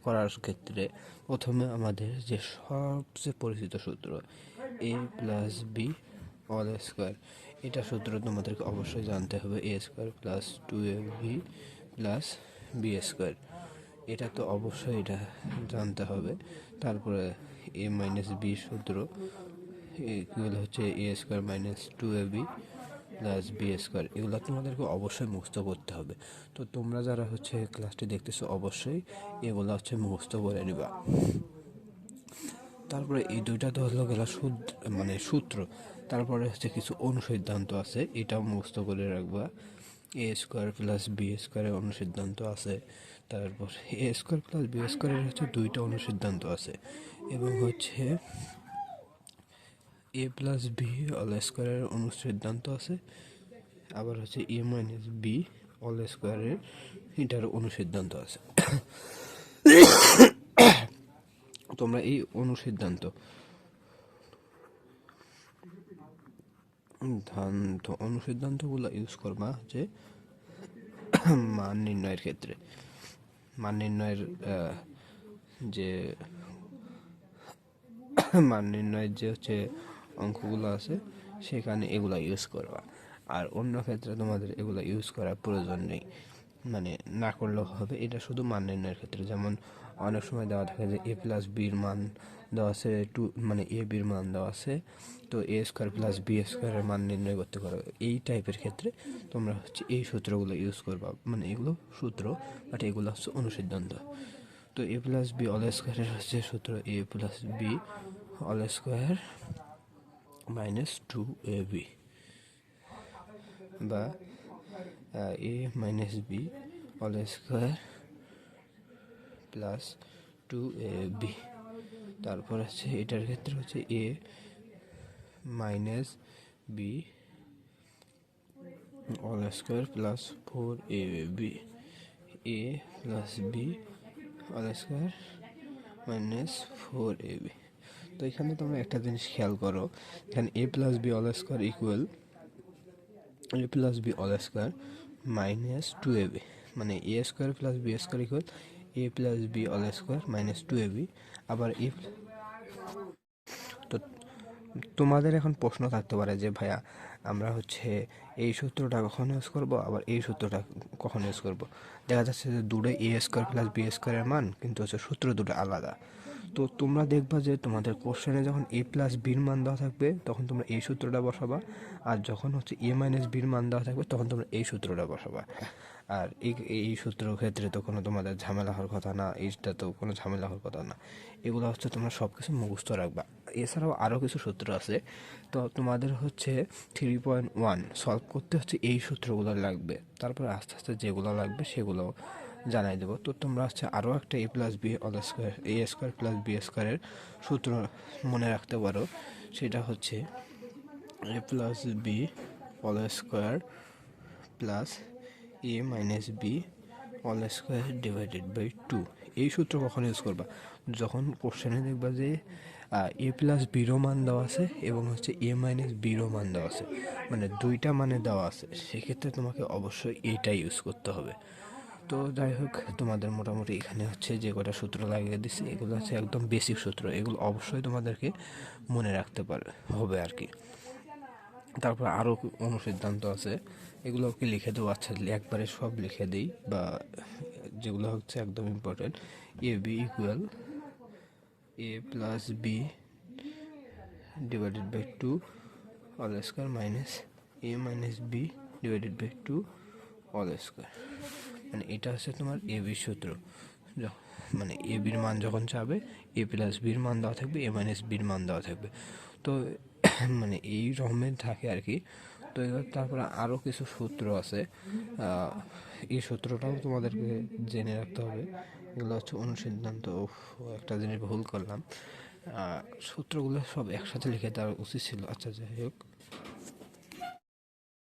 করার ক্ষেত্রে প্রথমে আমাদের যে সবচেয়ে পরিচিত সূত্র a plus b all square, এটা সূত্র তোমাদেরকে অবশ্যই জানতে হবে। A square plus 2ab plus b square, এটা তো অবশ্যই এটা জানতে হবে। তারপরে এ মাইনাস বি সূত্র এগুলো হচ্ছে a square minus 2ab plus b square, এগুলো তোমাদেরকে অবশ্যই মুখস্থ করতে হবে। তো তোমরা যারা হচ্ছে ক্লাসটি দেখতেছো অবশ্যই এগুলো হচ্ছে মুখস্থ করে নিবা। তারপরে এই দুইটা তো হলো গেলা সূত্র। তারপরে হচ্ছে কিছু অনুসিদ্ধান্ত আছে, এটাও মুখস্থ করে রাখবা। এ স্কোয়ার প্লাস বি স্কোয়ারের অনুসিদ্ধান্ত আছে। তারপর এ স্কোয়ার প্লাস বি স্কোয়ারের হচ্ছে দুইটা অনুসিদ্ধান্ত আছে, এবং হচ্ছে এ প্লাস বি অল স্কোয়ারের অনুসিদ্ধান্ত আছে। আবার হচ্ছে এ মাইনাস বি অল স্কোয়ারের এটার অনুসিদ্ধান্ত আছে। তোমরা এই অনুসিদ্ধান্তগুলো ইউজ করবা হচ্ছে মান নির্ণয়ের ক্ষেত্রে। মান নির্ণয়ের যে মান নির্ণয়ের যে হচ্ছে অঙ্কগুলো আছে সেখানে এগুলো ইউজ করবা। আর অন্য ক্ষেত্রে তোমাদের এগুলো ইউজ করার প্রয়োজন নেই, মানে না করলেও হবে। এটা শুধু মান নির্ণয়ের ক্ষেত্রে। যেমন অনেক সময় দেওয়া থাকে যে এ প্লাস বির মান দেওয়া আছে মানে এ বির মান দেওয়া আছে, তো এ স্কোয়ার প্লাস বি স্কোয়ারের মান নির্ণয় করতে পারো। এই টাইপের ক্ষেত্রে তোমরা হচ্ছে এই সূত্রগুলো ইউজ করবা। মানে এগুলো সূত্র, বাট এগুলো হচ্ছে অনুসিদ্ধান্ত। তো এ প্লাস বি অল স্কোয়ারের হচ্ছে সূত্র a plus b all square minus 2ab, বা a minus b all square plus 2ab। তারপর হচ্ছে এটার ক্ষেত্রে হচ্ছে a minus b all square plus 4ab, a plus b all square minus 4ab। তো এখানে তোমরা একটা জিনিস খেয়াল করো, এখানে a plus b all square equal A plus b all square minus 2ab, মানে a square plus b square equal A plus b all square minus 2ab। আবার তো তোমাদের এখন প্রশ্ন থাকতে পারে যে ভাইয়া আমরা হচ্ছে এই সূত্রটা কখন ইউজ করব, আবার এই সূত্রটা কখন ইউজ করব। দেখা যাচ্ছে যে দুটো এ স্কোয়ার প্লাস বি স্কোয়ারের মান, কিন্তু হচ্ছে সূত্র দুটো আলাদা। তো তোমরা দেখবা যে তোমাদের কোশ্চেনে যখন এ প্লাস বির মান দেওয়া থাকবে তখন তোমরা এই সূত্রটা বসাবা, আর যখন হচ্ছে এ মাইনাস বির মান দেওয়া থাকবে তখন তোমরা এই সূত্রটা বসাবা। আর এই সূত্রের ক্ষেত্রে তো কোনো তোমাদের ঝামেলা হওয়ার কথা না, এইটা তো কোনো ঝামেলা হওয়ার কথা না। এগুলো হচ্ছে তোমরা সব কিছু মুখস্থ রাখবা। এছাড়াও আরও কিছু সূত্র আছে, তো তোমাদের হচ্ছে 3.1 সলভ করতে হচ্ছে এই সূত্রগুলো লাগবে। তারপরে আস্তে আস্তে যেগুলো লাগবে সেগুলো জানাই দেবো। তো তোমরা হচ্ছে আরও একটা a plus b all square a square plus b স্কোয়ারের সূত্র মনে রাখতে পারো। সেটা হচ্ছে a plus b all square plus a minus b all square divided by 2। এই সূত্র কখন ইউজ করবা, যখন কোশ্চেনে দেখবা যে এ প্লাস বিরো মান দেওয়া আছে এবং হচ্ছে এ মাইনাস বিরো মান দেওয়া আছে, মানে দুইটা মানে দেওয়া আছে, সেক্ষেত্রে তোমাকে অবশ্যই এইটা ইউজ করতে হবে। তো যাই হোক, তোমাদের মোটামুটি এখানে হচ্ছে যে কটা সূত্র লাগিয়ে দিচ্ছি এগুলো হচ্ছে একদম বেসিক সূত্র, এগুলো অবশ্যই তোমাদেরকে মনে রাখতে হবে আর কি। তারপর আরও অনুসিদ্ধান্ত আছে, এগুলোকে লিখে দেবো। আচ্ছা, একবারে সব লিখে দিই, বা যেগুলো হচ্ছে একদম important. A B equal A plus B divided by 2 all square minus A minus B divided by 2 all square. মানে এটা হচ্ছে তোমার এ বির সূত্র। মানে এ বির মান যখন চাবে এ প্লাস বির মান দেওয়া থাকবে, এ মাইনাস বির মান দেওয়া থাকবে। তো মানে এই রকমের থাকে আর কি। তো তারপরে আরও কিছু সূত্র আছে, এই সূত্রটাও তোমাদেরকে জেনে রাখতে হবে। এগুলো হচ্ছে অনুসিদ্ধান্ত। একটা জিনিস ভুল করলাম, সূত্রগুলো সব একসাথে লিখে দেওয়া উচিত ছিল। আচ্ছা, যাই হোক।